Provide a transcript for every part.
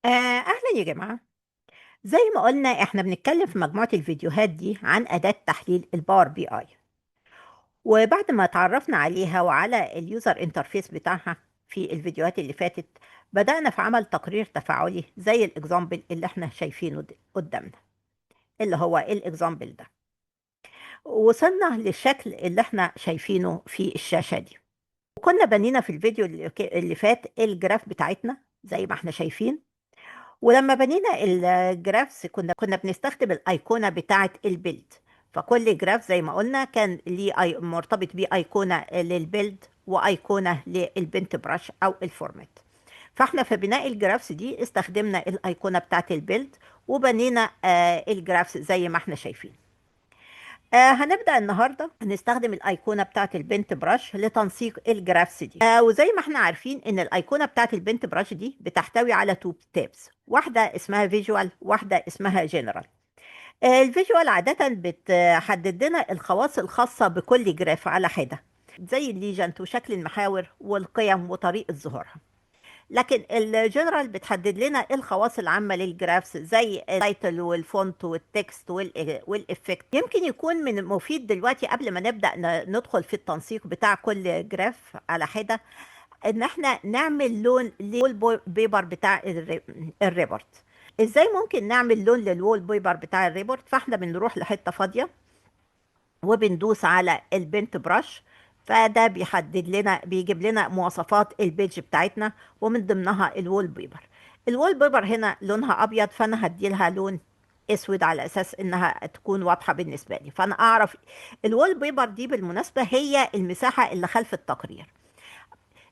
أهلا يا جماعة. زي ما قلنا احنا بنتكلم في مجموعة الفيديوهات دي عن أداة تحليل الباور بي اي. وبعد ما اتعرفنا عليها وعلى اليوزر انترفيس بتاعها في الفيديوهات اللي فاتت، بدأنا في عمل تقرير تفاعلي زي الاكزامبل اللي احنا شايفينه قدامنا، اللي هو الاكزامبل ده. وصلنا للشكل اللي احنا شايفينه في الشاشة دي. وكنا بنينا في الفيديو اللي فات الجراف بتاعتنا زي ما احنا شايفين. ولما بنينا الجرافس كنا بنستخدم الايقونه بتاعه البيلد. فكل جراف زي ما قلنا كان ليه مرتبط بيه ايقونه للبيلد وايقونه للبنت براش او الفورمات. فاحنا في بناء الجرافس دي استخدمنا الايقونه بتاعه البيلد، وبنينا الجرافس زي ما احنا شايفين. هنبدأ النهاردة هنستخدم الأيقونة بتاعة البنت براش لتنسيق الجرافس دي. وزي ما احنا عارفين إن الأيقونة بتاعة البنت براش دي بتحتوي على تو تابس، واحدة اسمها فيجوال واحدة اسمها جنرال. الفيجوال عادة بتحدد لنا الخواص الخاصة بكل جراف على حدة، زي الليجنت وشكل المحاور والقيم وطريقة ظهورها. لكن الجنرال بتحدد لنا الخواص العامة للجرافس زي التايتل والفونت والتكست والإفكت. يمكن يكون من مفيد دلوقتي قبل ما نبدأ ندخل في التنسيق بتاع كل جراف على حدة، ان احنا نعمل لون للوول بيبر بتاع الريبورت. ازاي ممكن نعمل لون للوول بيبر بتاع الريبورت؟ فاحنا بنروح لحتة فاضية وبندوس على البنت براش، فده بيحدد لنا بيجيب لنا مواصفات البيج بتاعتنا ومن ضمنها الوول بيبر. الوول بيبر هنا لونها ابيض، فانا هدي لها لون اسود على اساس انها تكون واضحه بالنسبه لي، فانا اعرف الوول بيبر دي بالمناسبه هي المساحه اللي خلف التقرير.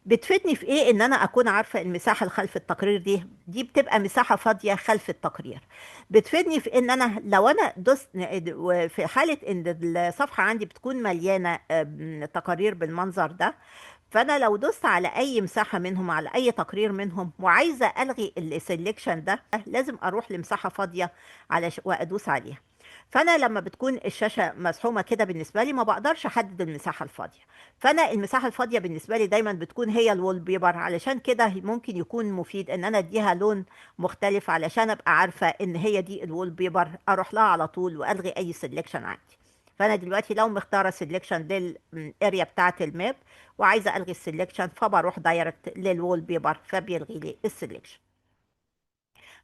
بتفيدني في ايه ان انا اكون عارفه المساحه اللي خلف التقرير دي بتبقى مساحه فاضيه خلف التقرير. بتفيدني في ان انا لو انا دوست في حاله ان الصفحه عندي بتكون مليانه تقارير بالمنظر ده، فانا لو دوست على اي مساحه منهم، على اي تقرير منهم، وعايزه الغي السلكشن ده، لازم اروح لمساحه فاضيه وادوس عليها. فانا لما بتكون الشاشه مزحومه كده بالنسبه لي ما بقدرش احدد المساحه الفاضيه. فانا المساحه الفاضيه بالنسبه لي دايما بتكون هي الوول بيبر، علشان كده ممكن يكون مفيد ان انا اديها لون مختلف علشان ابقى عارفه ان هي دي الوول بيبر، اروح لها على طول والغي اي سلكشن عندي. فانا دلوقتي لو مختاره سلكشن للاريا بتاعه الماب وعايزه الغي السلكشن، فبروح دايركت للوول بيبر فبيلغي لي السلكشن.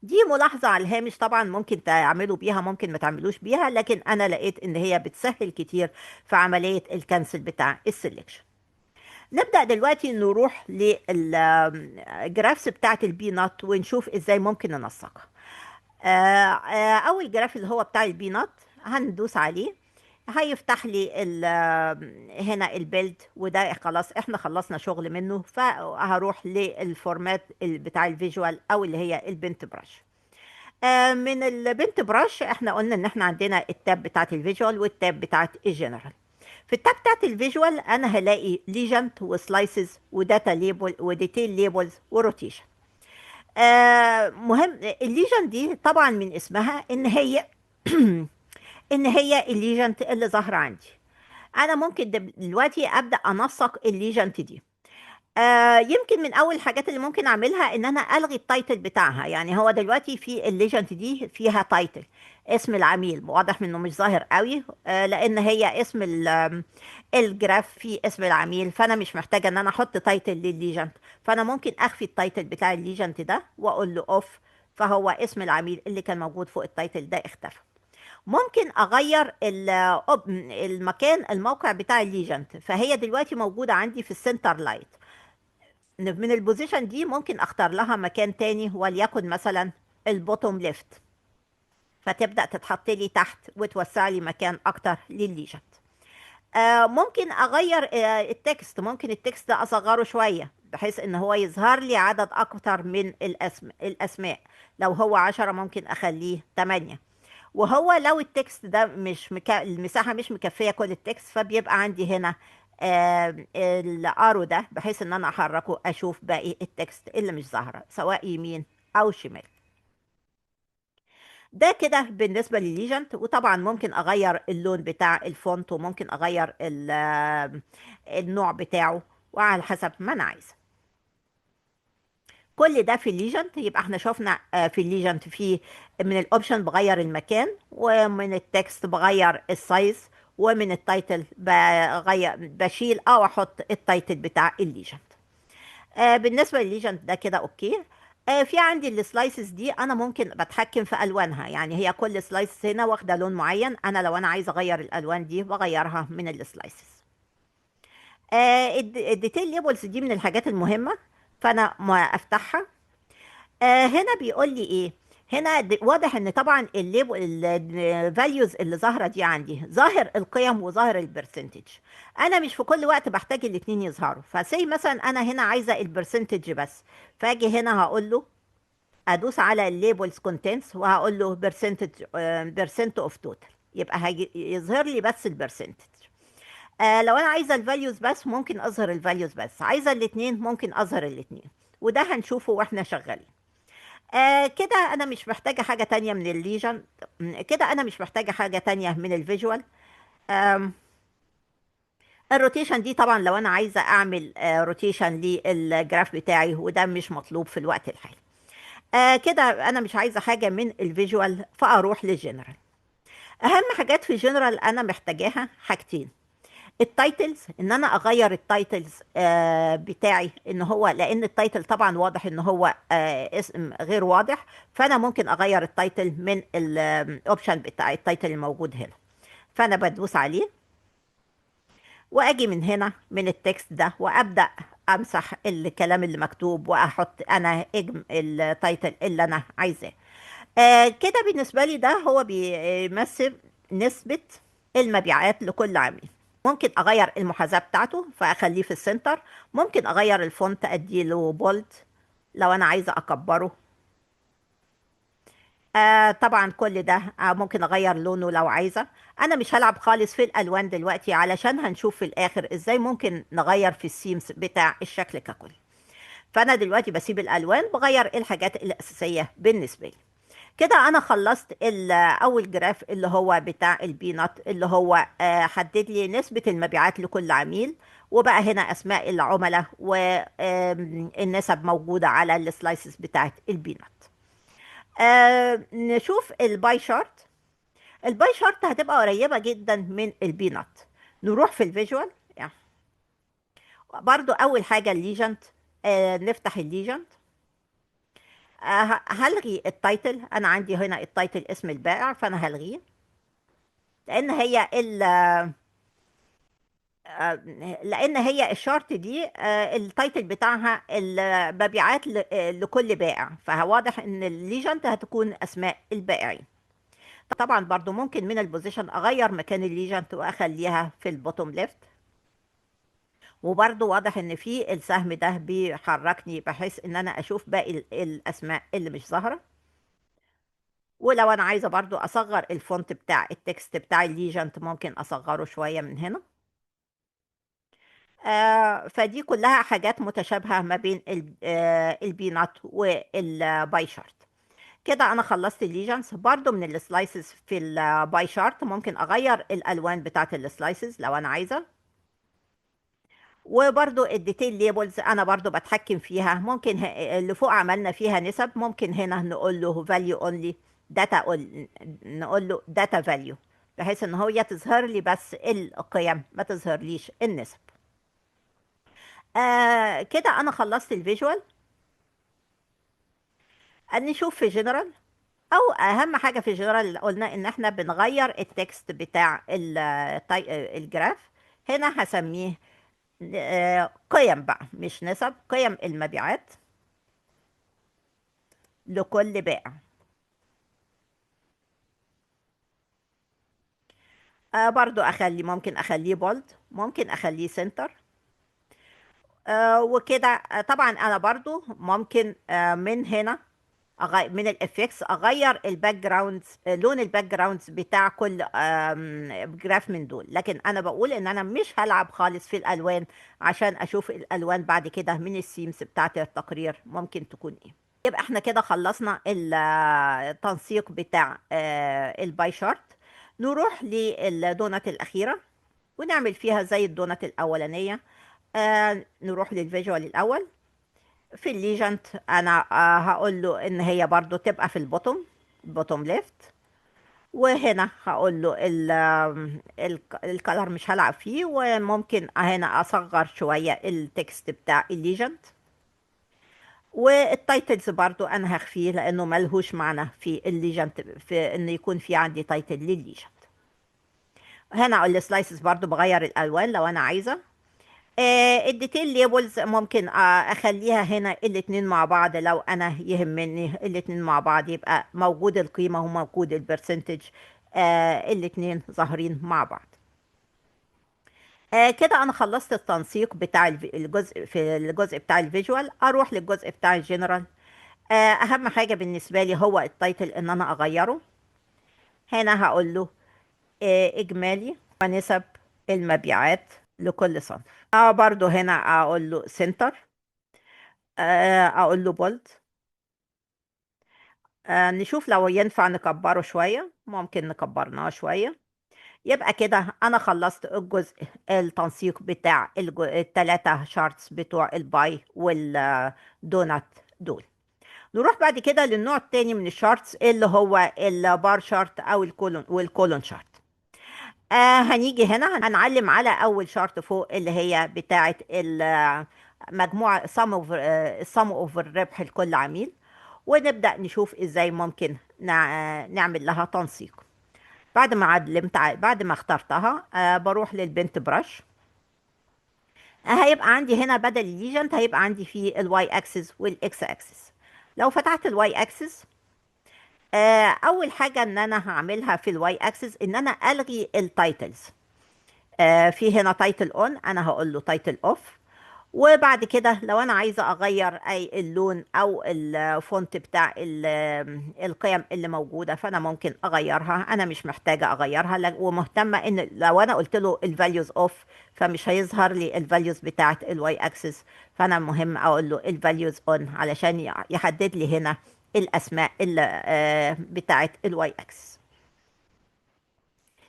دي ملاحظة على الهامش، طبعا ممكن تعملوا بيها ممكن ما تعملوش بيها، لكن انا لقيت ان هي بتسهل كتير في عملية الكنسل بتاع السلكشن. نبدأ دلوقتي نروح للجرافس بتاعة البي نوت ونشوف ازاي ممكن ننسقها. اول جراف اللي هو بتاع البي نوت هندوس عليه، هيفتح لي هنا البيلد، وده خلاص احنا خلصنا شغل منه، فهروح للفورمات بتاع الفيجوال او اللي هي البنت براش. من البنت براش احنا قلنا ان احنا عندنا التاب بتاعت الفيجوال والتاب بتاعت الجنرال. في التاب بتاعت الفيجوال انا هلاقي ليجنت وسلايسز وداتا ليبل وديتيل ليبلز وروتيشن. مهم الليجن دي طبعا من اسمها ان هي ان هي الليجنت اللي ظاهره عندي. انا ممكن دلوقتي ابدا انسق الليجنت دي. يمكن من اول الحاجات اللي ممكن اعملها ان انا الغي التايتل بتاعها. يعني هو دلوقتي في الليجنت دي فيها تايتل اسم العميل، واضح انه مش ظاهر قوي لان هي اسم الجراف فيه اسم العميل، فانا مش محتاجه ان انا احط تايتل للليجنت. فانا ممكن اخفي التايتل بتاع الليجنت ده واقول له اوف، فهو اسم العميل اللي كان موجود فوق التايتل ده اختفى. ممكن اغير الموقع بتاع الليجنت، فهي دلوقتي موجوده عندي في السنتر لايت. من البوزيشن دي ممكن اختار لها مكان تاني، وليكن مثلا البوتوم ليفت، فتبدأ تتحط لي تحت وتوسع لي مكان اكتر للليجنت. ممكن اغير التكست. ممكن التكست ده اصغره شوية بحيث ان هو يظهر لي عدد اكتر من الاسماء. لو هو 10 ممكن اخليه 8. وهو لو التكست ده مش المساحة مش مكفية كل التكست، فبيبقى عندي هنا الارو ده بحيث ان انا احركه اشوف باقي التكست اللي مش ظاهرة سواء يمين او شمال. ده كده بالنسبة للليجنت. وطبعا ممكن اغير اللون بتاع الفونت، وممكن اغير النوع بتاعه، وعلى حسب ما انا عايزة. كل ده في الليجنت. يبقى احنا شفنا في الليجنت في من الاوبشن بغير المكان، ومن التكست بغير السايز، ومن التايتل بغير بشيل او احط التايتل بتاع الليجنت. بالنسبه للليجنت ده كده اوكي. في عندي السلايسز دي انا ممكن بتحكم في الوانها، يعني هي كل سلايس هنا واخده لون معين، انا لو انا عايزه اغير الالوان دي بغيرها من السلايسز. الديتيل ليبلز دي من الحاجات المهمه، فانا ما افتحها. هنا بيقول لي ايه؟ هنا واضح ان طبعا الليبل الفاليوز اللي ظاهره دي عندي ظاهر القيم وظاهر البرسنتج. انا مش في كل وقت بحتاج الاثنين يظهروا، فسي مثلا انا هنا عايزه البرسنتج بس، فاجي هنا هقول له ادوس على الليبلز كونتنتس وهقول له برسنتج برسنت اوف توتال، يبقى هيجي يظهر لي بس البرسنتج. لو انا عايزه الفاليوز بس ممكن اظهر الفاليوز بس، عايزه الاثنين ممكن اظهر الاثنين، وده هنشوفه واحنا شغالين. كده انا مش محتاجه حاجه تانية من الليجن. كده انا مش محتاجه حاجه تانية من الفيجوال. آم، الروتيشن دي طبعا لو انا عايزه اعمل روتيشن للجراف بتاعي، وده مش مطلوب في الوقت الحالي. كده انا مش عايزه حاجه من الفيجوال، فاروح للجنرال. اهم حاجات في جنرال انا محتاجاها حاجتين: التايتلز، ان انا اغير التايتلز بتاعي، ان هو لان التايتل طبعا واضح ان هو اسم غير واضح، فانا ممكن اغير التايتل من الاوبشن بتاع التايتل الموجود هنا. فانا بدوس عليه واجي من هنا من التكست ده وابدا امسح الكلام اللي مكتوب واحط انا التايتل اللي انا عايزاه. كده بالنسبه لي ده هو بيمثل نسبه المبيعات لكل عميل. ممكن اغير المحاذاه بتاعته فاخليه في السنتر، ممكن اغير الفونت اديله بولد لو انا عايزه اكبره. طبعا كل ده ممكن اغير لونه لو عايزه. انا مش هلعب خالص في الالوان دلوقتي، علشان هنشوف في الاخر ازاي ممكن نغير في السيمز بتاع الشكل ككل. فانا دلوقتي بسيب الالوان، بغير الحاجات الاساسيه بالنسبه لي. كده انا خلصت اول جراف اللي هو بتاع البينات، اللي هو حدد لي نسبة المبيعات لكل عميل، وبقى هنا اسماء العملاء والنسب موجودة على السلايسز بتاعت البينات. نشوف الباي شارت. الباي شارت هتبقى قريبة جدا من البينات. نروح في الفيجوال يعني. برضو اول حاجة الليجنت. نفتح الليجنت. هلغي التايتل، انا عندي هنا التايتل اسم البائع فانا هلغيه، لان هي لان هي الشارت دي التايتل بتاعها المبيعات لكل بائع، فواضح ان الليجنت هتكون اسماء البائعين. طبعا برضو ممكن من البوزيشن اغير مكان الليجنت واخليها في البوتوم ليفت، وبرضو واضح ان في السهم ده بيحركني بحيث ان انا اشوف باقي الاسماء اللي مش ظاهره. ولو انا عايزه برضو اصغر الفونت بتاع التكست بتاع الليجنت ممكن اصغره شويه من هنا. فدي كلها حاجات متشابهة ما بين البينات والباي شارت. كده انا خلصت الليجنز. برضو من السلايسز في الباي شارت ممكن اغير الالوان بتاعت السلايسز لو انا عايزة. وبرضو الديتيل ليبلز انا برضو بتحكم فيها، ممكن اللي فوق عملنا فيها نسب، ممكن هنا نقول له فاليو اونلي داتا، نقول له داتا فاليو، بحيث ان هو تظهر لي بس القيم ما تظهر ليش النسب. كده انا خلصت الفيجوال. نشوف في جنرال. او اهم حاجه في جنرال اللي قلنا ان احنا بنغير التكست بتاع الجراف. هنا هسميه قيم بقى مش نسب، قيم المبيعات لكل بائع. برضو ممكن اخليه بولد، ممكن اخليه سنتر. وكده طبعا انا برضو ممكن من هنا من الافكتس اغير الباك جراوندز، لون الباك جراوندز بتاع كل جراف من دول، لكن انا بقول ان انا مش هلعب خالص في الالوان عشان اشوف الالوان بعد كده من السيمز بتاعت التقرير ممكن تكون ايه. يبقى احنا كده خلصنا التنسيق بتاع الباي شارت. نروح للدونت الاخيره ونعمل فيها زي الدونت الاولانيه. نروح للفيجوال الاول. في الليجنت انا هقول له ان هي برضو تبقى في البوتوم ليفت. وهنا هقول له الكلر مش هلعب فيه، وممكن هنا اصغر شوية التكست بتاع الليجنت. والتايتلز برضو انا هخفيه لانه ملهوش معنى في الليجنت في ان يكون في عندي تايتل للليجنت. هنا السلايسز برضو بغير الالوان لو انا عايزة. الديتيل ليبلز ممكن اخليها هنا الاتنين مع بعض، لو انا يهمني الاتنين مع بعض يبقى موجود القيمة وموجود البرسنتج، الاتنين ظاهرين مع بعض. كده انا خلصت التنسيق بتاع الجزء بتاع الفيجوال. اروح للجزء بتاع الجنرال. اهم حاجة بالنسبة لي هو التايتل ان انا اغيره. هنا هقول له اجمالي ونسب المبيعات لكل صنف. برضو هنا اقول له سنتر، اقول له بولد. نشوف لو ينفع نكبره شوية، ممكن نكبرناه شوية. يبقى كده انا خلصت الجزء التنسيق بتاع التلاتة شارتس بتوع الباي والدونات دول. نروح بعد كده للنوع التاني من الشارتس اللي هو البار شارت او والكولون شارت. هنيجي هنا هنعلم على اول شارت فوق اللي هي بتاعه مجموعة السم اوف الربح لكل عميل. ونبدأ نشوف ازاي ممكن نعمل لها تنسيق. بعد ما اخترتها بروح للبنت براش. هيبقى عندي هنا بدل الليجنت هيبقى عندي فيه الواي اكسس والاكس اكسس. لو فتحت الواي اكسس، اول حاجة ان انا هعملها في الواي اكسس ان انا الغي التايتلز. في هنا تايتل اون، انا هقول له تايتل اوف. وبعد كده لو انا عايزه اغير اي اللون او الفونت بتاع القيم اللي موجوده، فانا ممكن اغيرها. انا مش محتاجه اغيرها، ومهتمه ان لو انا قلت له الفاليوز اوف فمش هيظهر لي الفاليوز بتاعه الواي اكسس. فانا مهم اقول له الفاليوز اون علشان يحدد لي هنا الاسماء اللي بتاعه الواي اكسس.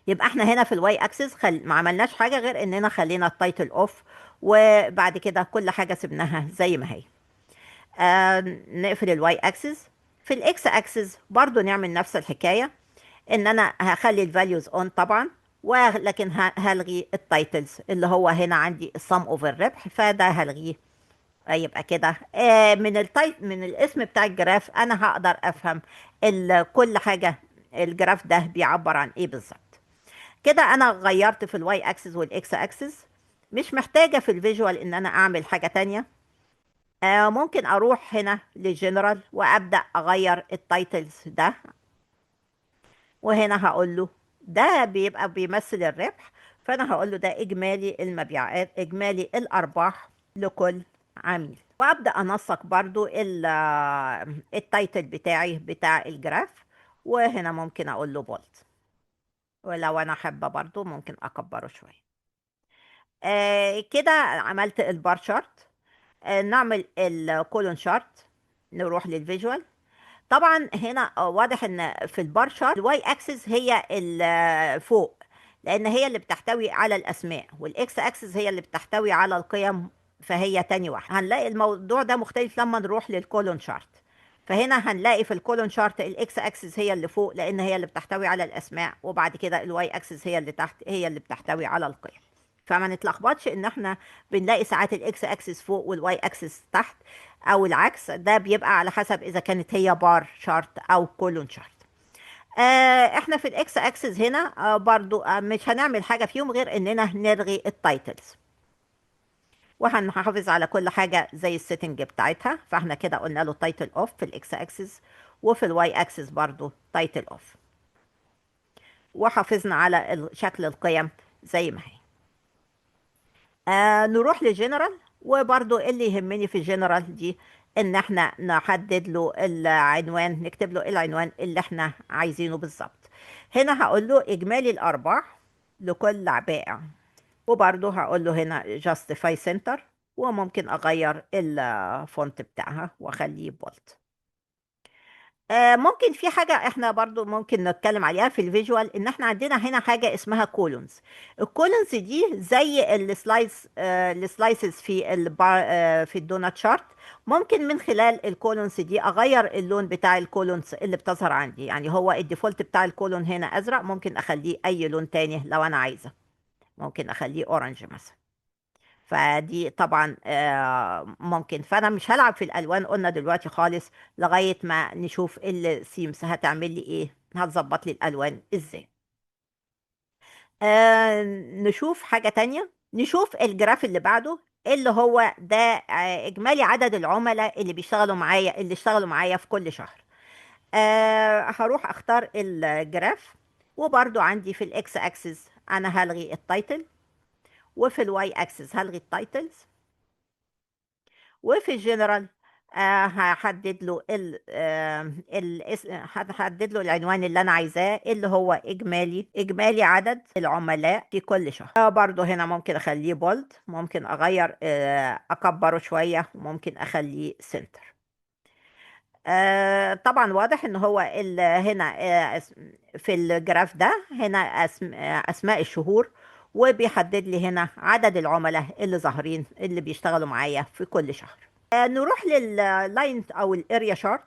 يبقى احنا هنا في الواي اكسس ما عملناش حاجه غير اننا خلينا التايتل اوف، وبعد كده كل حاجه سبناها زي ما هي. نقفل الواي اكسس. في الاكس اكسس برضو نعمل نفس الحكايه، ان انا هخلي الفاليوز اون طبعا، ولكن هلغي التايتلز اللي هو هنا عندي السم اوف الربح، فده هلغيه. يبقى كده من الاسم بتاع الجراف انا هقدر افهم كل حاجه الجراف ده بيعبر عن ايه بالظبط. كده انا غيرت في الواي اكسس والاكس اكسس. مش محتاجة في الفيجوال ان انا اعمل حاجة تانية. ممكن اروح هنا للجنرال وابدأ اغير التايتلز ده. وهنا هقول له ده بيبقى بيمثل الربح، فانا هقول له ده اجمالي المبيعات، اجمالي الارباح لكل عميل. وابدأ انسق برضو التايتل بتاعي بتاع الجراف. وهنا ممكن اقول له بولد، ولو انا حابة برضو ممكن اكبره شوية. كده عملت البار شارت. نعمل الكولون شارت. نروح للفيجوال. طبعا هنا واضح ان في البار شارت الواي اكسس هي فوق، لان هي اللي بتحتوي على الاسماء، والاكس اكسس هي اللي بتحتوي على القيم، فهي تاني واحده. هنلاقي الموضوع ده مختلف لما نروح للكولون شارت. فهنا هنلاقي في الكولون شارت الاكس اكسس هي اللي فوق لان هي اللي بتحتوي على الاسماء، وبعد كده الواي اكسس هي اللي تحت هي اللي بتحتوي على القيم. فما نتلخبطش ان احنا بنلاقي ساعات الاكس اكسس فوق والواي اكسس تحت، او العكس. ده بيبقى على حسب اذا كانت هي بار شارت او كولون شارت. احنا في الاكس اكسس هنا برضو مش هنعمل حاجة فيهم غير اننا نلغي التايتلز، وهنحافظ على كل حاجة زي السيتنج بتاعتها. فاحنا كده قلنا له تايتل اوف في الاكس اكسس، وفي الواي اكسس برضو تايتل اوف، وحافظنا على شكل القيم زي ما هي. نروح لجنرال. وبرضو اللي يهمني في الجنرال دي ان احنا نحدد له العنوان، نكتب له العنوان اللي احنا عايزينه بالظبط. هنا هقول له اجمالي الارباح لكل بائع. وبرضو هقول له هنا justify center، وممكن اغير الفونت بتاعها واخليه بولت. ممكن في حاجة احنا برضو ممكن نتكلم عليها في الفيجوال، ان احنا عندنا هنا حاجة اسمها كولونز. الكولونز دي زي السلايسز في في الدونات شارت. ممكن من خلال الكولونز دي اغير اللون بتاع الكولونز اللي بتظهر عندي. يعني هو الديفولت بتاع الكولون هنا ازرق، ممكن اخليه اي لون تاني لو انا عايزة. ممكن اخليه اورنج مثلا. فدي طبعا ممكن. فانا مش هلعب في الالوان قلنا دلوقتي خالص، لغايه ما نشوف السيمز هتعمل لي ايه، هتظبط لي الالوان ازاي. نشوف حاجه تانية. نشوف الجراف اللي بعده، اللي هو ده اجمالي عدد العملاء اللي بيشتغلوا معايا، اللي اشتغلوا معايا في كل شهر. هروح اختار الجراف. وبرضو عندي في الاكس اكسس انا هلغي التايتل، وفي الواي اكسس هلغي التايتلز، وفي الجنرال هحدد له هحدد له العنوان اللي انا عايزاه، اللي هو اجمالي عدد العملاء في كل شهر. برضو هنا ممكن اخليه بولد، ممكن اغير اكبره شوية، وممكن اخليه سنتر. طبعا واضح ان هو هنا في الجراف ده هنا اسماء الشهور، وبيحدد لي هنا عدد العملاء اللي ظاهرين اللي بيشتغلوا معايا في كل شهر. نروح لللاين او الاريا شارت.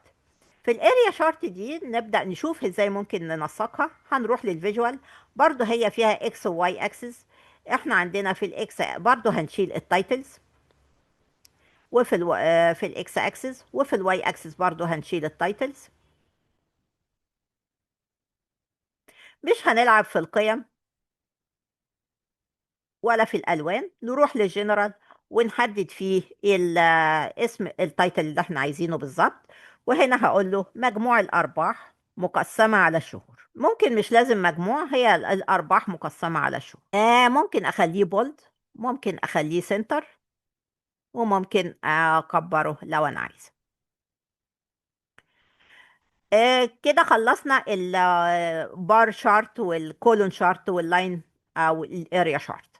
في الاريا شارت دي نبدأ نشوف ازاي ممكن ننسقها. هنروح للفيجوال. برضو هي فيها اكس وواي اكسس. احنا عندنا في الاكس برضو هنشيل التايتلز، وفي في الاكس اكسس، وفي الواي اكسس برضو هنشيل التايتلز. مش هنلعب في القيم ولا في الالوان. نروح للجنرال ونحدد فيه اسم التايتل اللي احنا عايزينه بالظبط. وهنا هقول له مجموع الارباح مقسمة على الشهور. ممكن مش لازم مجموع، هي الارباح مقسمة على الشهور. ممكن اخليه بولد، ممكن اخليه سنتر، وممكن اكبره لو انا عايزه. كده خلصنا البار شارت والكولون شارت واللاين او الاريا شارت.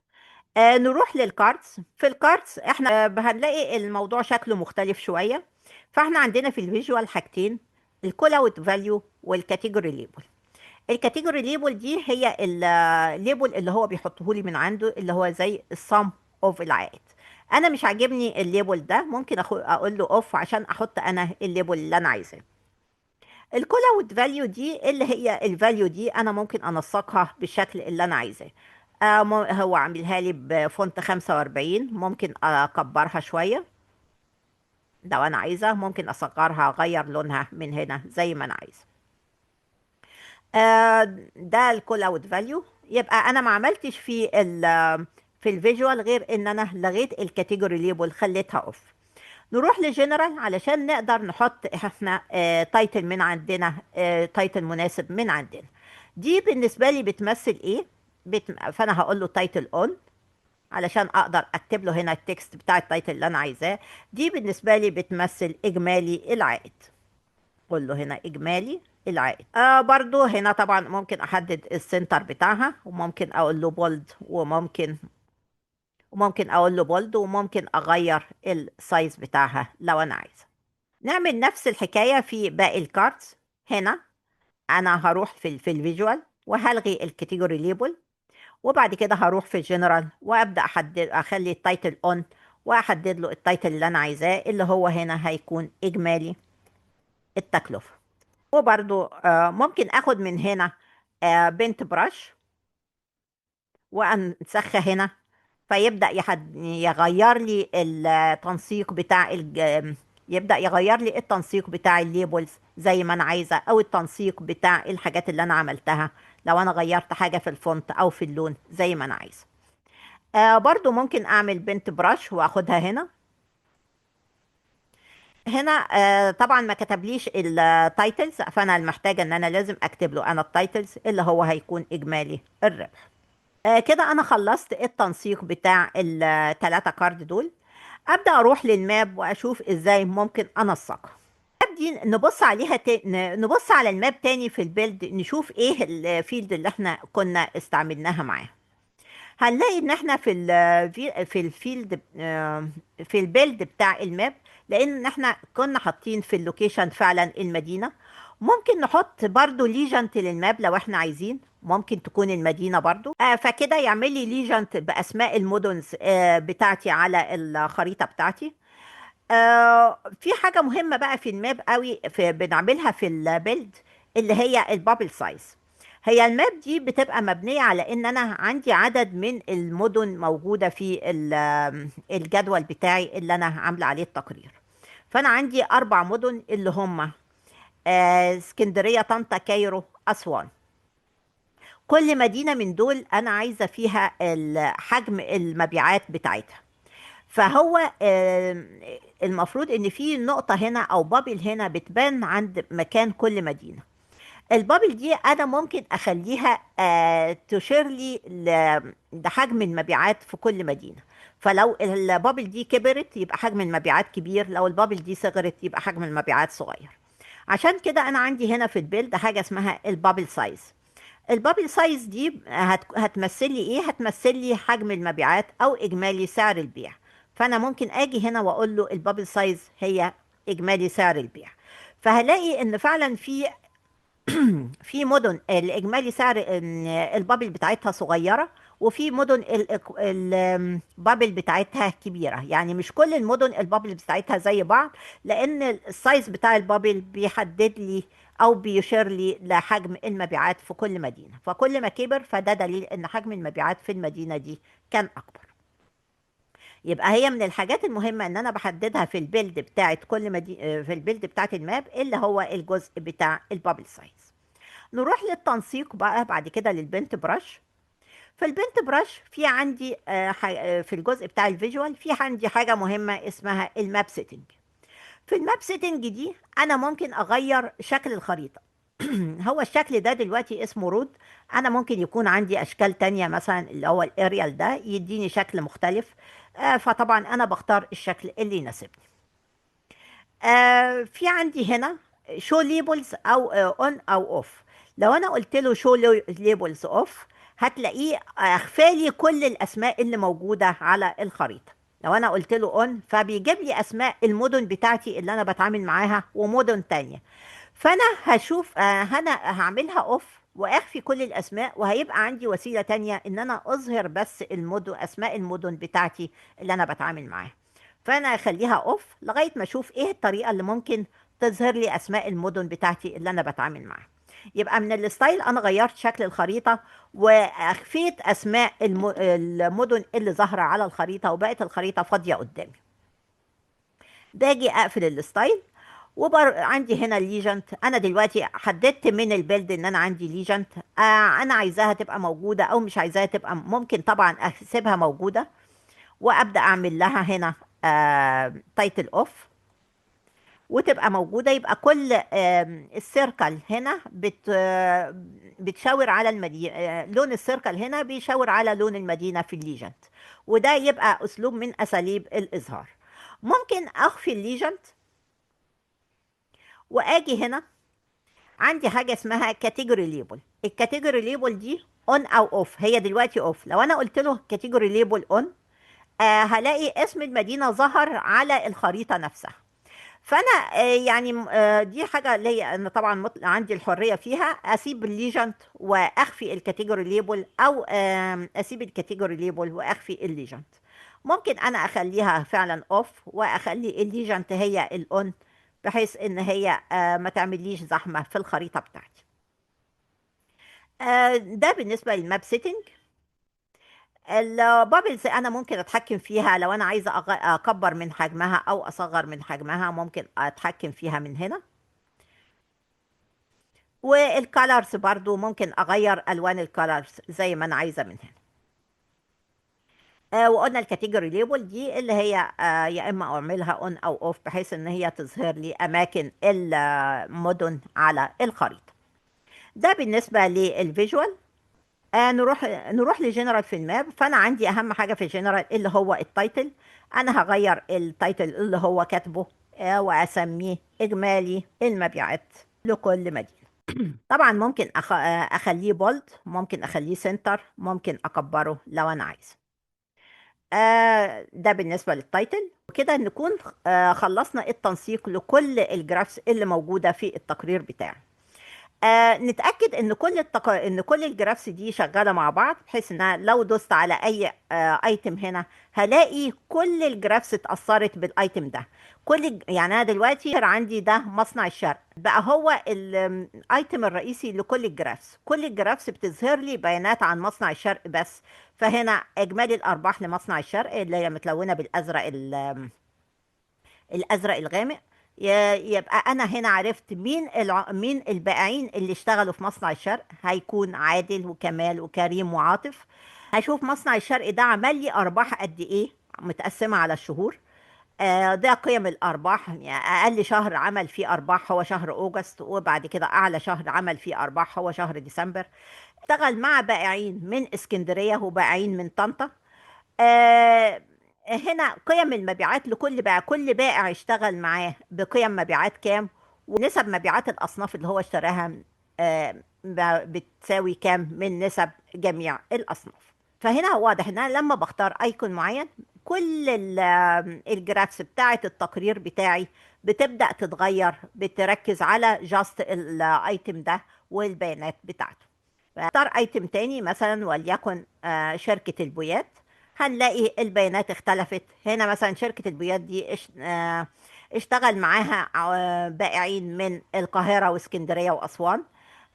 نروح للكاردز. في الكاردز احنا هنلاقي الموضوع شكله مختلف شوية. فاحنا عندنا في الفيجوال حاجتين: الكول اوت فاليو والكاتيجوري ليبل. الكاتيجوري ليبل دي هي الليبل اللي هو بيحطه لي من عنده، اللي هو زي السم اوف العائد. انا مش عاجبني الليبل ده، ممكن اقول له اوف عشان احط انا الليبل اللي انا عايزاه. الكول اوت فاليو دي اللي هي الفاليو دي انا ممكن انسقها بالشكل اللي انا عايزاه. هو عاملها لي بفونت 45، ممكن اكبرها شويه لو انا عايزه، ممكن اصغرها اغير لونها من هنا زي ما انا عايزه. ده الكول اوت فاليو. يبقى انا ما عملتش في الفيجوال غير ان انا لغيت الكاتيجوري ليبل، خليتها اوف. نروح لجنرال علشان نقدر نحط احنا تايتل من عندنا، تايتل مناسب من عندنا. دي بالنسبة لي بتمثل ايه؟ فانا هقول له تايتل اون علشان اقدر اكتب له هنا التكست بتاع التايتل اللي انا عايزاه. دي بالنسبة لي بتمثل اجمالي العائد. قول له هنا اجمالي العائد. برضو هنا طبعا ممكن احدد السنتر بتاعها، وممكن اقول له بولد، وممكن اقول له بولد، وممكن اغير السايز بتاعها لو انا عايزه. نعمل نفس الحكاية في باقي الكاردز. هنا انا هروح في الفيجوال وهلغي الكاتيجوري ليبل، وبعد كده هروح في الجنرال وابدا اخلي التايتل اون، واحدد له التايتل اللي انا عايزاه، اللي هو هنا هيكون اجمالي التكلفة. وبرضو ممكن اخد من هنا بنت براش وانسخها هنا، فيبدأ يغير لي التنسيق بتاع يبدأ يغير لي التنسيق بتاع الليبلز زي ما انا عايزة، او التنسيق بتاع الحاجات اللي انا عملتها لو انا غيرت حاجة في الفونت او في اللون زي ما انا عايزة. برضو ممكن اعمل بنت براش واخدها هنا. هنا طبعا ما كتبليش التايتلز، فانا المحتاجة ان انا لازم اكتب له انا التايتلز اللي هو هيكون اجمالي الربح. كده انا خلصت التنسيق بتاع الثلاثة كارد دول. ابدا اروح للماب واشوف ازاي ممكن انسقها. الماب دي نبص عليها نبص على الماب تاني في البيلد، نشوف ايه الفيلد اللي احنا كنا استعملناها معاه. هنلاقي ان احنا في الفيلد في البيلد بتاع الماب، لان احنا كنا حاطين في اللوكيشن فعلا المدينة، ممكن نحط برضو ليجنت للماب لو احنا عايزين، ممكن تكون المدينة برضو. فكده يعمل لي ليجنت بأسماء المدن بتاعتي على الخريطة بتاعتي. في حاجة مهمة بقى في الماب قوي بنعملها في البيلد، اللي هي البابل سايز. هي الماب دي بتبقى مبنية على ان انا عندي عدد من المدن موجودة في الجدول بتاعي اللي انا عاملة عليه التقرير. فانا عندي 4 مدن اللي هم اسكندرية، طنطا، كايرو، اسوان. كل مدينة من دول انا عايزة فيها حجم المبيعات بتاعتها. فهو المفروض ان في نقطة هنا او بابل هنا بتبان عند مكان كل مدينة. البابل دي انا ممكن اخليها تشير لي لحجم المبيعات في كل مدينة. فلو البابل دي كبرت يبقى حجم المبيعات كبير، لو البابل دي صغرت يبقى حجم المبيعات صغير. عشان كده انا عندي هنا في البيلد حاجة اسمها البابل سايز. البابل سايز دي هتمثل لي ايه؟ هتمثل لي حجم المبيعات او اجمالي سعر البيع. فانا ممكن اجي هنا واقول له البابل سايز هي اجمالي سعر البيع. فهلاقي ان فعلا في مدن الاجمالي سعر البابل بتاعتها صغيره، وفي مدن البابل بتاعتها كبيره. يعني مش كل المدن البابل بتاعتها زي بعض، لان السايز بتاع البابل بيحدد لي او بيشير لي لحجم المبيعات في كل مدينه. فكل ما كبر فده دليل ان حجم المبيعات في المدينه دي كان اكبر. يبقى هي من الحاجات المهمه ان انا بحددها في البيلد بتاعت كل مدينه، في البيلد بتاعت الماب، اللي هو الجزء بتاع البابل سايز. نروح للتنسيق بقى بعد كده للبنت براش. في البنت براش في عندي في الجزء بتاع الفيجوال في عندي حاجة مهمة اسمها الماب سيتنج. في الماب سيتنج دي انا ممكن اغير شكل الخريطة. هو الشكل ده دلوقتي اسمه رود. انا ممكن يكون عندي اشكال تانية، مثلا اللي هو الاريال ده يديني شكل مختلف. فطبعا انا بختار الشكل اللي يناسبني. في عندي هنا شو ليبلز او اون او اوف. لو انا قلت له شو ليبلز اوف هتلاقيه اخفى لي كل الاسماء اللي موجوده على الخريطه. لو انا قلت له اون فبيجيب لي اسماء المدن بتاعتي اللي انا بتعامل معاها ومدن تانية. فانا هشوف انا هعملها اوف واخفي كل الاسماء، وهيبقى عندي وسيله تانية ان انا اظهر بس المدن، اسماء المدن بتاعتي اللي انا بتعامل معاها. فانا اخليها اوف لغايه ما اشوف ايه الطريقه اللي ممكن تظهر لي اسماء المدن بتاعتي اللي انا بتعامل معاها. يبقى من الستايل انا غيرت شكل الخريطه واخفيت اسماء المدن اللي ظاهره على الخريطه، وبقت الخريطه فاضيه قدامي. باجي اقفل الستايل. عندي هنا الليجنت. انا دلوقتي حددت من البيلد ان انا عندي ليجنت. انا عايزاها تبقى موجوده او مش عايزاها تبقى، ممكن طبعا اسيبها موجوده وابدا اعمل لها هنا تايتل اوف وتبقى موجوده. يبقى كل السيركل هنا بتشاور على المدينه. لون السيركل هنا بيشاور على لون المدينه في الليجنت، وده يبقى اسلوب من اساليب الاظهار. ممكن اخفي الليجنت واجي هنا. عندي حاجه اسمها كاتيجوري ليبل. الكاتيجوري ليبل دي اون او اوف. هي دلوقتي اوف. لو انا قلت له كاتيجوري ليبل اون هلاقي اسم المدينه ظهر على الخريطه نفسها. فانا يعني دي حاجه ليا انا طبعا عندي الحريه فيها. اسيب الليجنت واخفي الكاتيجوري ليبل، او اسيب الكاتيجوري ليبل واخفي الليجنت. ممكن انا اخليها فعلا اوف واخلي الليجنت هي الاون، بحيث ان هي ما تعمليش زحمه في الخريطه بتاعتي. ده بالنسبه للماب سيتنج. البابلز انا ممكن اتحكم فيها لو انا عايزه اكبر من حجمها او اصغر من حجمها، ممكن اتحكم فيها من هنا. والكالرز برضو ممكن اغير الوان الكالرز زي ما انا عايزه من هنا. وقلنا الكاتيجوري ليبل دي اللي هي يا اما اعملها اون او اوف بحيث ان هي تظهر لي اماكن المدن على الخريطه. ده بالنسبه للفيجوال. نروح لجنرال في الماب. فانا عندي اهم حاجه في الجنرال اللي هو التايتل. انا هغير التايتل اللي هو كاتبه واسميه اجمالي المبيعات لكل مدينه. طبعا ممكن اخليه بولد، ممكن اخليه سنتر، ممكن اكبره لو انا عايزه. ده بالنسبه للتايتل. وكده نكون خلصنا التنسيق لكل الجرافس اللي موجوده في التقرير بتاعي. نتأكد ان ان كل الجرافس دي شغالة مع بعض، بحيث ان أنا لو دوست على اي ايتم هنا هلاقي كل الجرافس اتأثرت بالايتم ده. يعني انا دلوقتي عندي ده مصنع الشرق بقى هو الايتم الرئيسي لكل الجرافس. كل الجرافس بتظهر لي بيانات عن مصنع الشرق بس. فهنا اجمالي الارباح لمصنع الشرق اللي هي متلونة بالازرق الازرق الغامق. يبقى انا هنا عرفت مين البائعين اللي اشتغلوا في مصنع الشرق. هيكون عادل وكمال وكريم وعاطف. هشوف مصنع الشرق ده عمل لي ارباح قد ايه متقسمه على الشهور. ده قيم الارباح. يعني اقل شهر عمل فيه ارباح هو شهر اوجست، وبعد كده اعلى شهر عمل فيه ارباح هو شهر ديسمبر. اشتغل مع بائعين من اسكندريه وبائعين من طنطا. آه، هنا قيم المبيعات لكل بائع. كل بائع اشتغل معاه بقيم مبيعات كام، ونسب مبيعات الأصناف اللي هو اشتراها بتساوي كام من نسب جميع الأصناف. فهنا واضح ان انا لما بختار ايكون معين كل الجرافس بتاعة التقرير بتاعي بتبدأ تتغير، بتركز على جاست الايتم ده والبيانات بتاعته. اختار ايتم تاني مثلا وليكن شركة البويات. هنلاقي البيانات اختلفت. هنا مثلا شركة البويات دي اشتغل معاها بائعين من القاهرة واسكندرية وأسوان.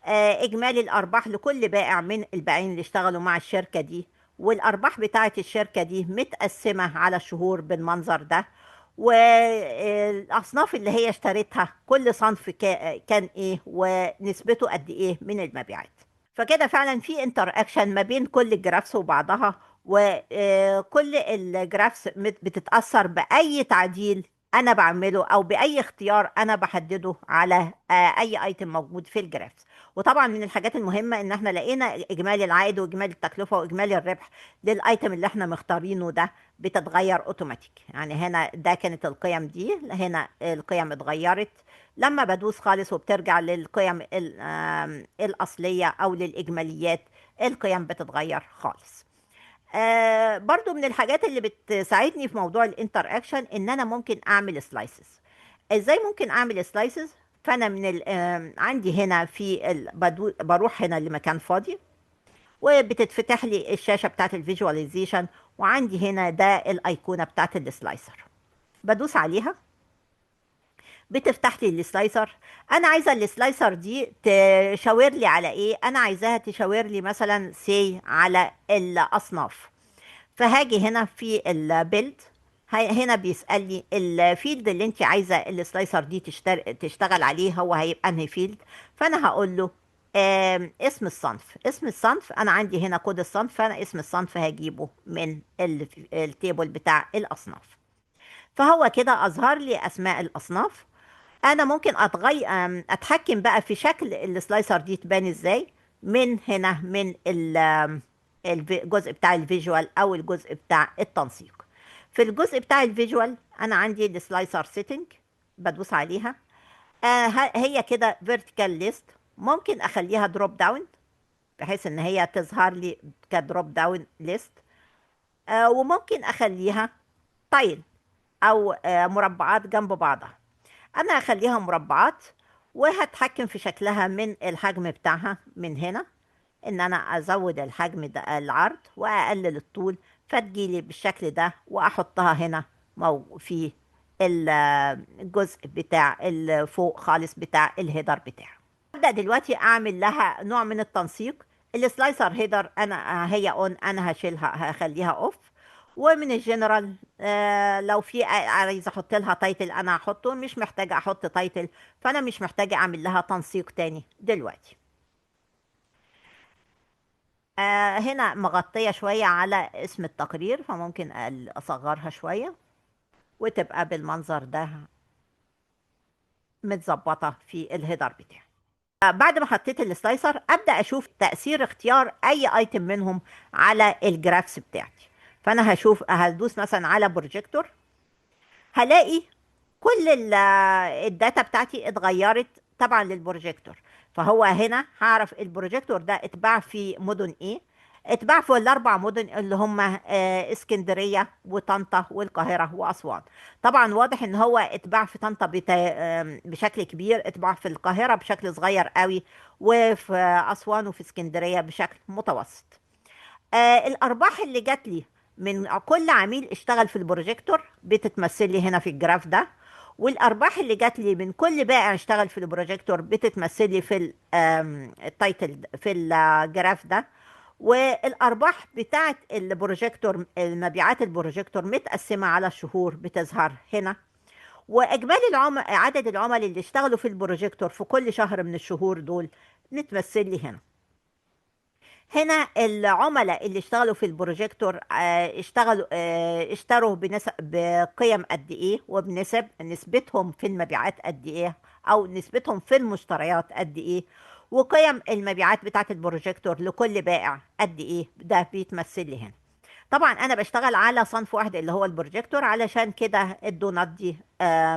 إجمالي الأرباح لكل بائع من البائعين اللي اشتغلوا مع الشركة دي، والأرباح بتاعت الشركة دي متقسمة على الشهور بالمنظر ده. والأصناف اللي هي اشترتها كل صنف كان إيه ونسبته قد إيه من المبيعات. فكده فعلا في انتر اكشن ما بين كل الجرافس وبعضها، وكل الجرافس بتتأثر بأي تعديل أنا بعمله أو بأي اختيار أنا بحدده على أي ايتم موجود في الجرافس. وطبعا من الحاجات المهمة إن احنا لقينا إجمالي العائد وإجمالي التكلفة وإجمالي الربح للأيتم اللي احنا مختارينه ده بتتغير أوتوماتيك. يعني هنا ده كانت القيم دي، هنا القيم اتغيرت. لما بدوس خالص وبترجع للقيم الأصلية أو للإجماليات القيم بتتغير خالص. برضو من الحاجات اللي بتساعدني في موضوع الانتر اكشن ان انا ممكن اعمل سلايسز. ازاي ممكن اعمل سلايسز؟ فانا من عندي هنا في بروح هنا لمكان فاضي وبتتفتح لي الشاشة بتاعت الفيجواليزيشن، وعندي هنا ده الايقونة بتاعت السلايسر. بدوس عليها بتفتح لي السلايسر. انا عايزه السلايسر دي تشاور لي على ايه؟ انا عايزاها تشاور لي مثلا سي على الاصناف. فهاجي هنا في البيلد. هنا بيسألني الفيلد اللي انت عايزه السلايسر دي تشتغل عليه هو هيبقى انهي فيلد. فانا هقول له اسم الصنف. اسم الصنف انا عندي هنا كود الصنف، فانا اسم الصنف هجيبه من التيبل بتاع الاصناف. فهو كده اظهر لي اسماء الاصناف. انا ممكن اتحكم بقى في شكل السلايسر دي تبان ازاي من هنا من الجزء بتاع الفيجوال او الجزء بتاع التنسيق. في الجزء بتاع الفيجوال انا عندي السلايسر سيتنج، بدوس عليها. هي كده فيرتيكال ليست. ممكن اخليها دروب داون بحيث ان هي تظهر لي كدروب داون ليست. وممكن اخليها تايل او مربعات جنب بعضها. انا هخليها مربعات وهتحكم في شكلها من الحجم بتاعها من هنا، ان انا ازود الحجم ده العرض واقلل الطول فتجيلي بالشكل ده، واحطها هنا في الجزء بتاع الفوق خالص بتاع الهيدر بتاعه. ابدا دلوقتي اعمل لها نوع من التنسيق. السلايسر هيدر انا هي اون، انا هشيلها هخليها اوف. ومن الجنرال لو في عايزه احط لها تايتل انا هحطه، مش محتاجه احط تايتل، فانا مش محتاجه اعمل لها تنسيق تاني دلوقتي. هنا مغطيه شويه على اسم التقرير، فممكن اصغرها شويه وتبقى بالمنظر ده متظبطه في الهيدر بتاعي. بعد ما حطيت السلايسر ابدا اشوف تاثير اختيار اي ايتم منهم على الجرافس بتاعتي. فانا هدوس مثلا على بروجيكتور، هلاقي كل الداتا بتاعتي اتغيرت طبعا للبروجيكتور. فهو هنا هعرف البروجيكتور ده اتباع في مدن ايه. اتباع في الاربع مدن اللي هم اسكندريه وطنطا والقاهره واسوان. طبعا واضح ان هو اتباع في طنطا بشكل كبير، اتباع في القاهره بشكل صغير قوي، وفي اسوان وفي اسكندريه بشكل متوسط. الارباح اللي جات لي من كل عميل اشتغل في البروجيكتور بتتمثل لي هنا في الجراف ده، والارباح اللي جات لي من كل بائع اشتغل في البروجيكتور بتتمثل لي في التايتل في الجراف ده. والارباح بتاعت البروجيكتور، مبيعات البروجيكتور متقسمه على الشهور بتظهر هنا. واجمالي عدد العملاء اللي اشتغلوا في البروجيكتور في كل شهر من الشهور دول متمثل لي هنا. هنا العملاء اللي اشتغلوا في البروجيكتور اشتروا بقيم قد ايه، نسبتهم في المبيعات قد ايه، او نسبتهم في المشتريات قد ايه، وقيم المبيعات بتاعت البروجيكتور لكل بائع قد ايه. ده بيتمثل لي هنا. طبعا انا بشتغل على صنف واحد اللي هو البروجيكتور، علشان كده الدونات دي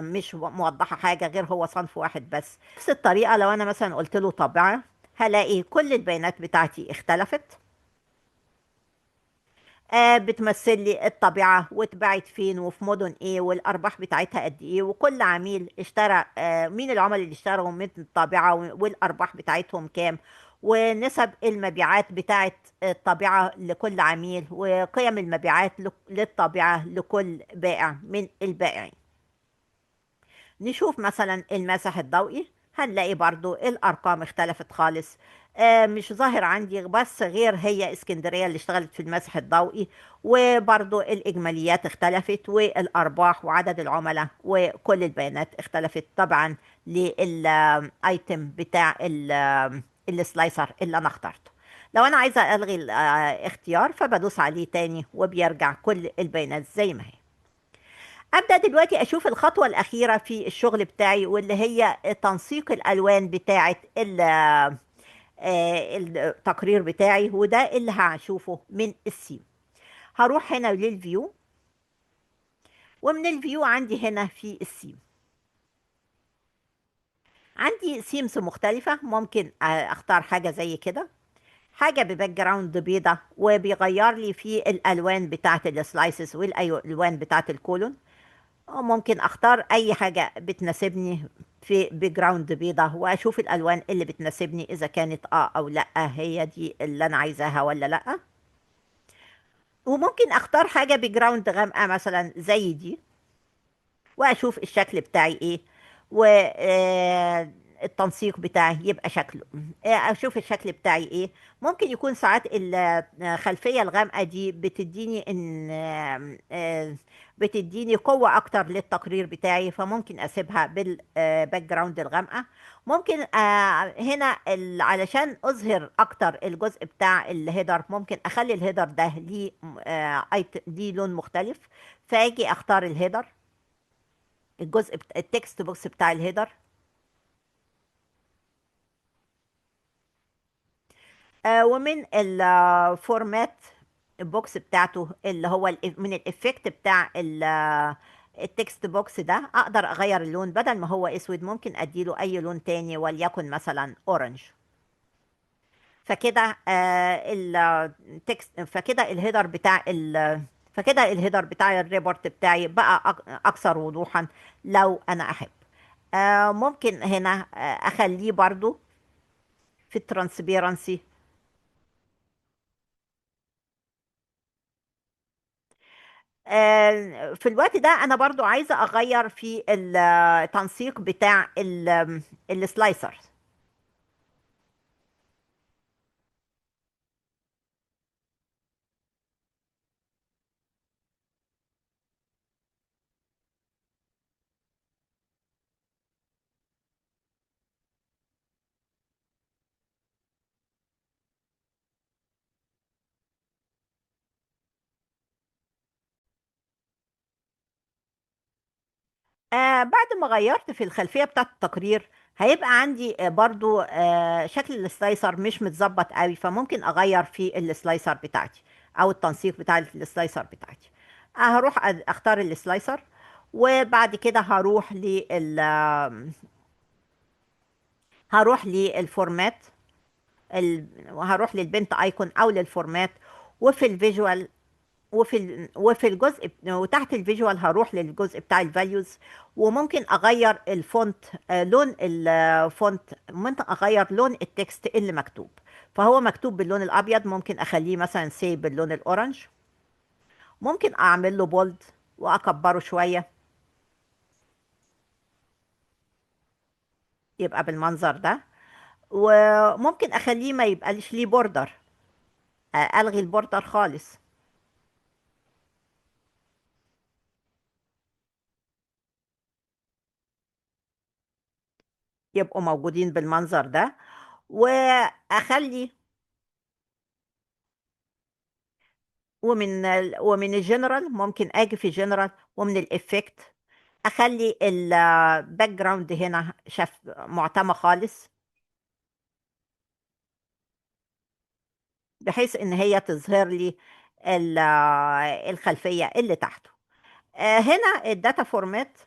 مش موضحة حاجة غير هو صنف واحد بس. نفس الطريقة لو انا مثلا قلت له طبعة، هلاقي كل البيانات بتاعتي اختلفت. بتمثل لي الطبيعة واتباعت فين وفي مدن ايه، والارباح بتاعتها قد ايه، وكل عميل اشترى مين العملاء اللي اشتروا من الطبيعة والارباح بتاعتهم كام، ونسب المبيعات بتاعت الطبيعة لكل عميل، وقيم المبيعات للطبيعة لكل بائع من البائعين. نشوف مثلا المسح الضوئي، هنلاقي برضو الأرقام اختلفت خالص. مش ظاهر عندي بس غير هي اسكندرية اللي اشتغلت في المسح الضوئي، وبرضو الإجماليات اختلفت، والأرباح وعدد العملاء وكل البيانات اختلفت طبعا للآيتم بتاع السلايسر اللي أنا اخترته. لو أنا عايزة ألغي الاختيار فبدوس عليه تاني وبيرجع كل البيانات زي ما هي. أبدأ دلوقتي أشوف الخطوة الأخيرة في الشغل بتاعي، واللي هي تنسيق الألوان بتاعة التقرير بتاعي، وده اللي هشوفه من السيم. هروح هنا للفيو، ومن الفيو عندي هنا في السيم عندي سيمز مختلفة. ممكن أختار حاجة زي كده، حاجة بباك جراوند بيضة، وبيغير لي في الألوان بتاعة السلايسز والألوان بتاعة الكولون. ممكن اختار اي حاجة بتناسبني في باك جراوند بيضة، واشوف الالوان اللي بتناسبني اذا كانت او لا هي دي اللي انا عايزاها ولا لا. وممكن اختار حاجة باك جراوند غامقة مثلا زي دي، واشوف الشكل بتاعي ايه، والتنسيق بتاعي يبقى شكله. اشوف الشكل بتاعي ايه. ممكن يكون ساعات الخلفية الغامقة دي بتديني ان بتديني قوة اكتر للتقرير بتاعي، فممكن اسيبها بالباك جراوند الغامقة. ممكن هنا علشان اظهر اكتر الجزء بتاع الهيدر، ممكن اخلي الهيدر ده ليه لون مختلف. فاجي اختار الهيدر، الجزء التكست بوكس بتاع الهيدر. ومن الفورمات البوكس بتاعته اللي هو من الافكت بتاع التكست بوكس ده، اقدر اغير اللون. بدل ما هو اسود ممكن اديله اي لون تاني، وليكن مثلا اورنج. فكده التكست، فكده الهيدر بتاع الريبورت بتاعي بقى اكثر وضوحا لو انا احب. ممكن هنا اخليه برضو في الترانسبيرنسي. في الوقت ده انا برضو عايزة اغير في التنسيق بتاع السلايسر. بعد ما غيرت في الخلفية بتاعت التقرير، هيبقى عندي برضو شكل السلايسر مش متظبط قوي، فممكن اغير في السلايسر بتاعتي او التنسيق بتاع السلايسر بتاعتي. هروح اختار السلايسر، وبعد كده هروح للفورمات. وهروح للبنت ايكون او للفورمات، وفي الفيجوال، وفي الجزء وتحت الفيجوال هروح للجزء بتاع الفاليوز. وممكن اغير الفونت، لون الفونت، ممكن اغير لون التكست اللي مكتوب. فهو مكتوب باللون الابيض، ممكن اخليه مثلا سي باللون الاورنج. ممكن اعمل له بولد واكبره شوية يبقى بالمنظر ده. وممكن اخليه ما يبقاش ليه بوردر، الغي البوردر خالص. يبقوا موجودين بالمنظر ده. واخلي، ومن الجنرال ممكن اجي في جنرال ومن الافكت اخلي الباك جراوند هنا معتمة خالص، بحيث ان هي تظهر لي الخلفية اللي تحته. هنا الداتا فورمات.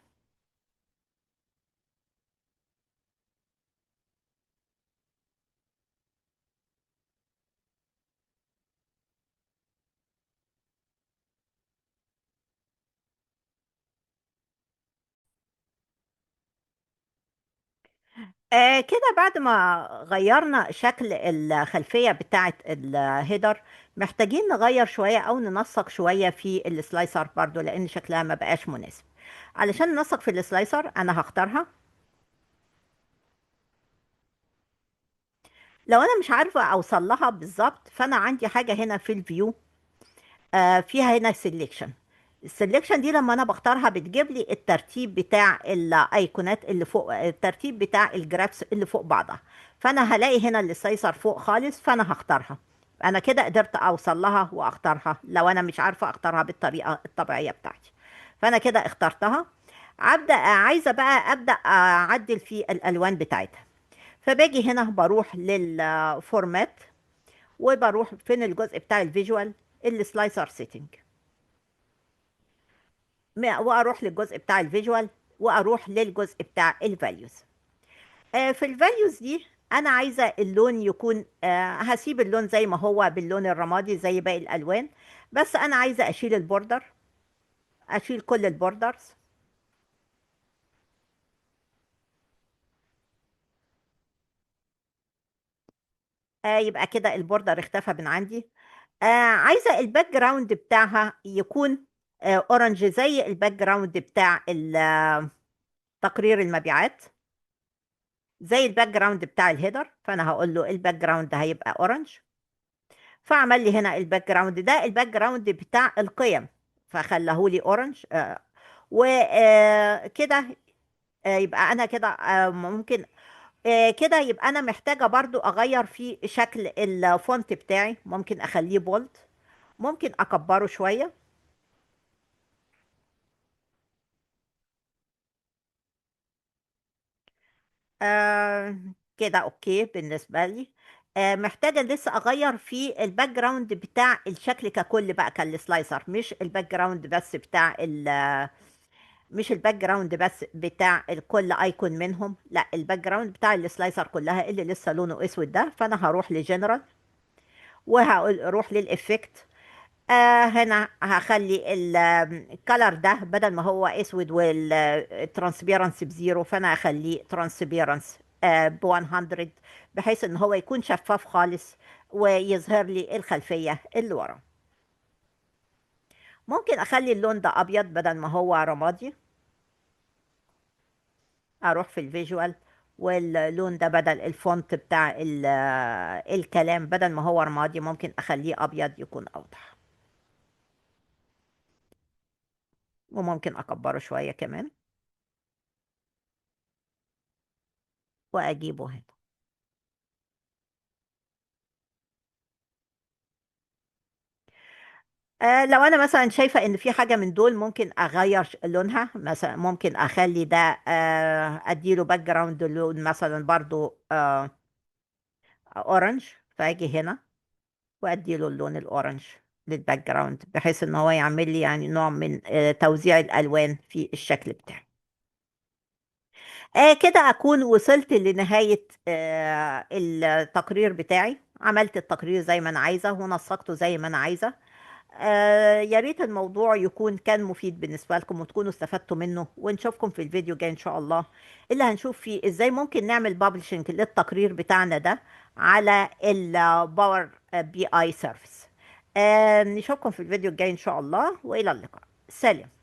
كده بعد ما غيرنا شكل الخلفية بتاعة الهيدر، محتاجين نغير شوية أو ننسق شوية في السلايسر برضو، لأن شكلها ما بقاش مناسب. علشان ننسق في السلايسر أنا هختارها. لو أنا مش عارفة أوصل لها بالظبط، فأنا عندي حاجة هنا في الفيو، فيها هنا سيلكشن. السيلكشن دي لما انا بختارها بتجيب لي الترتيب بتاع الايقونات اللي فوق، الترتيب بتاع الجرافس اللي فوق بعضها. فانا هلاقي هنا اللي سيسر فوق خالص، فانا هختارها. انا كده قدرت اوصل لها واختارها لو انا مش عارفه اختارها بالطريقه الطبيعيه بتاعتي. فانا كده اخترتها. عايزه بقى ابدا اعدل في الالوان بتاعتها. فباجي هنا بروح للفورمات، وبروح فين الجزء بتاع الفيجوال، السلايسر سيتنج، واروح للجزء بتاع الفيجوال، واروح للجزء بتاع الفاليوز. في الفاليوز دي انا عايزه اللون يكون، هسيب اللون زي ما هو باللون الرمادي زي باقي الالوان. بس انا عايزه اشيل البوردر، اشيل كل البوردرز. يبقى كده البوردر اختفى من عندي. عايزه الباك جراوند بتاعها يكون اورنج زي الباك جراوند بتاع تقرير المبيعات، زي الباك جراوند بتاع الهيدر. فانا هقول له الباك جراوند هيبقى اورنج. فعمل لي هنا الباك جراوند ده الباك جراوند بتاع القيم، فخله لي اورنج. وكده يبقى انا كده ممكن كده يبقى انا محتاجة برضو اغير في شكل الفونت بتاعي. ممكن اخليه بولد، ممكن اكبره شوية. آه كده اوكي بالنسبة لي. محتاجة لسه اغير في الباك جراوند بتاع الشكل ككل بقى، كالسلايسر، مش الباك جراوند بس بتاع الكل ايكون منهم، لا الباك جراوند بتاع السلايسر كلها اللي لسه لونه اسود ده. فانا هروح لجنرال وهقول اروح للافكت. هنا هخلي الكالر ده بدل ما هو اسود والترانسبيرنس بزيرو، فانا هخليه ترانسبيرنس ب 100، بحيث ان هو يكون شفاف خالص ويظهر لي الخلفية اللي ورا. ممكن اخلي اللون ده ابيض بدل ما هو رمادي. اروح في الفيجوال، واللون ده بدل الفونت بتاع الكلام، بدل ما هو رمادي ممكن اخليه ابيض يكون اوضح. وممكن اكبره شوية كمان واجيبه هنا. لو انا مثلا شايفة ان في حاجة من دول ممكن اغير لونها، مثلا ممكن اخلي ده اديله باك جراوند لون مثلا برضو اورنج. فاجي هنا واديله اللون الاورنج للباك جراوند، بحيث ان هو يعمل لي يعني نوع من توزيع الالوان في الشكل بتاعي. كده أكون وصلت لنهاية التقرير بتاعي. عملت التقرير زي ما أنا عايزة ونسقته زي ما أنا عايزة. يا ريت الموضوع يكون كان مفيد بالنسبة لكم وتكونوا استفدتوا منه، ونشوفكم في الفيديو الجاي إن شاء الله، اللي هنشوف فيه إزاي ممكن نعمل بابلشنج للتقرير بتاعنا ده على الباور بي آي سيرفيس. نشوفكم في الفيديو الجاي إن شاء الله، وإلى اللقاء. سلام.